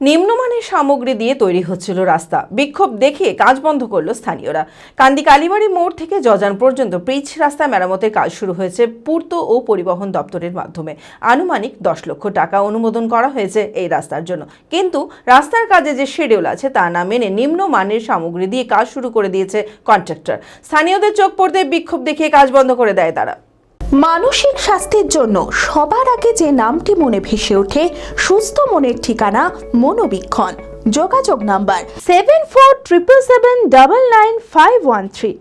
নিম্নমানের সামগ্রী দিয়ে তৈরি হচ্ছিল রাস্তা। বিক্ষোভ দেখিয়ে কাজ বন্ধ করল স্থানীয়রা। কান্দি কালীবাড়ি মোড় থেকে জজান পর্যন্ত পিচ রাস্তা মেরামতের কাজ শুরু হয়েছে পূর্ত ও পরিবহন দপ্তরের মাধ্যমে। আনুমানিক 10 লক্ষ টাকা অনুমোদন করা হয়েছে এই রাস্তার জন্য, কিন্তু রাস্তার কাজে যে শিডিউল আছে তা না মেনে নিম্নমানের সামগ্রী দিয়ে কাজ শুরু করে দিয়েছে কন্ট্রাক্টর। স্থানীয়দের চোখ পড়তে বিক্ষোভ দেখিয়ে কাজ বন্ধ করে দেয় তারা। মানসিক স্বাস্থ্যের জন্য সবার আগে যে নামটি মনে ভেসে ওঠে, সুস্থ মনের ঠিকানা মনোবীক্ষণ। যোগাযোগ নাম্বার 7477799513।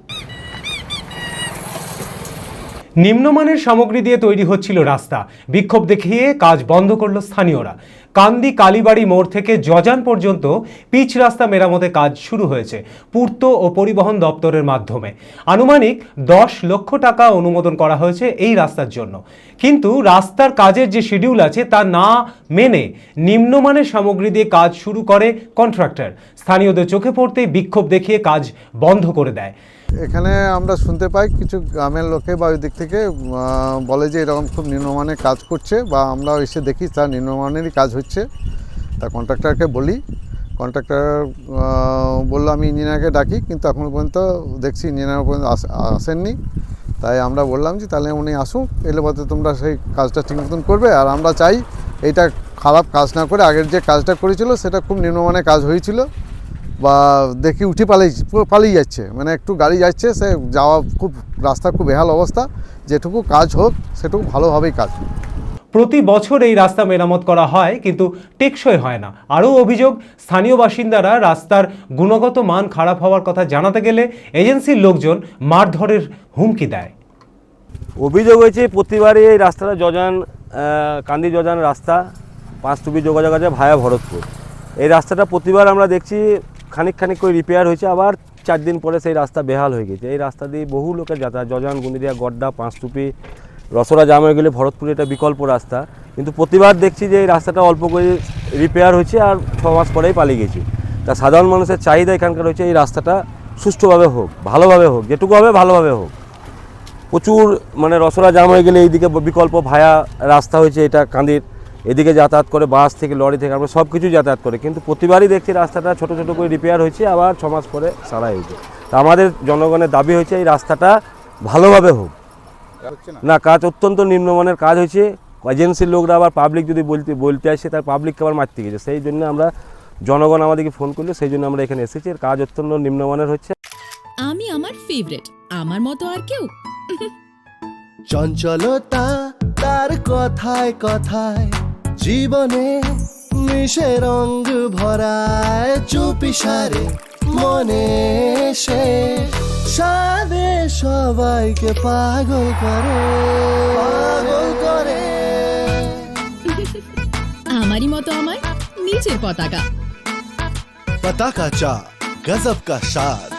নিম্নমানের সামগ্রী দিয়ে তৈরি হচ্ছিল রাস্তা। বিক্ষোভ দেখিয়ে কাজ বন্ধ করল স্থানীয়রা। কান্দি কালীবাড়ি মোড় থেকে জজান পর্যন্ত পিচ রাস্তা মেরামতে কাজ শুরু হয়েছে পূর্ত ও পরিবহন দপ্তরের মাধ্যমে। আনুমানিক 10 লক্ষ টাকা অনুমোদন করা হয়েছে এই রাস্তার জন্য, কিন্তু রাস্তার কাজের যে শিডিউল আছে তা না মেনে নিম্নমানের সামগ্রী দিয়ে কাজ শুরু করে কন্ট্রাক্টর। স্থানীয়দের চোখে পড়তেই বিক্ষোভ দেখিয়ে কাজ বন্ধ করে দেয়। এখানে আমরা শুনতে পাই কিছু গ্রামের লোকে বা ওই দিক থেকে বলে যে এরকম খুব নিম্নমানের কাজ করছে, বা আমরা এসে দেখি তার নিম্নমানেরই কাজ হচ্ছে। তা কন্ট্রাক্টরকে বলি, কন্ট্রাক্টর বললো আমি ইঞ্জিনিয়ারকে ডাকি, কিন্তু এখনও পর্যন্ত দেখছি ইঞ্জিনিয়ার পর্যন্ত আসেননি। তাই আমরা বললাম যে তাহলে উনি আসুক, এলে পথে তোমরা সেই কাজটা ঠিক মতন করবে। আর আমরা চাই এইটা খারাপ কাজ না করে আগের যে কাজটা করেছিল সেটা খুব নিম্নমানের কাজ হয়েছিল, বা দেখি উঠে পালিয়ে যাচ্ছে, মানে একটু গাড়ি যাচ্ছে, সে যাওয়া খুব রাস্তা খুব বেহাল অবস্থা। যেটুকু কাজ হোক সেটুকু ভালোভাবেই কাজ। প্রতি বছর এই রাস্তা মেরামত করা হয়, কিন্তু টেকসই হয় না। আরও অভিযোগ, স্থানীয় বাসিন্দারা রাস্তার গুণগত মান খারাপ হওয়ার কথা জানাতে গেলে এজেন্সির লোকজন মারধরের হুমকি দেয়। অভিযোগ হয়েছে প্রতিবারই এই রাস্তাটা জজান কান্দি জজান রাস্তা 5 টুপি যোগাযোগ আছে ভায়া ভরতপুর। এই রাস্তাটা প্রতিবার আমরা দেখছি খানিক করে রিপেয়ার হয়েছে, আবার 4 দিন পরে সেই রাস্তা বেহাল হয়ে গেছে। এই রাস্তা দিয়ে বহু লোকের যাতায়াত, জজান, গুন্দিরিয়া, গড্ডা, 5 টুপি, রসরা জাম হয়ে গেলে ভরতপুরে এটা বিকল্প রাস্তা। কিন্তু প্রতিবার দেখছি যে এই রাস্তাটা অল্প করে রিপেয়ার হয়েছে আর 6 মাস পরেই পালিয়ে গেছে। তা সাধারণ মানুষের চাহিদা এখানকার হচ্ছে এই রাস্তাটা সুষ্ঠুভাবে হোক, ভালোভাবে হোক, যেটুকু হবে ভালোভাবে হোক। প্রচুর মানে রসরা জাম হয়ে গেলে এইদিকে বিকল্প ভায়া রাস্তা হয়েছে, এটা কান্দির এদিকে যাতায়াত করে, বাস থেকে, লরি থেকে, আমরা সব কিছু যাতায়াত করে, কিন্তু প্রতিবারই দেখছি রাস্তাটা ছোট করে রিপেয়ার হয়েছে, আবার 6 মাস পরে সারা হয়েছে। তা আমাদের জনগণের দাবি হয়েছে এই রাস্তাটা ভালোভাবে হোক। না, কাজ অত্যন্ত নিম্নমানের কাজ হয়েছে। এজেন্সির লোকরা আবার পাবলিক যদি বলতে আসে, তার পাবলিককে আবার মারতে গেছে। সেই জন্য আমরা জনগণ আমাদেরকে ফোন করলে সেই জন্য আমরা এখানে এসেছি। এর কাজ অত্যন্ত নিম্নমানের হচ্ছে। আমি আমার ফেভারিট, আমার মতো আর কেউ। চঞ্চলতা তার কথায় জীবনে মিশে রঙ ভরায়, চুপি সারে মনে সে সাদে সবাইকে পাগল করে আমারই মতো আমার নিচের পতাকা। পতাকা চা গজব কা স্বাদ।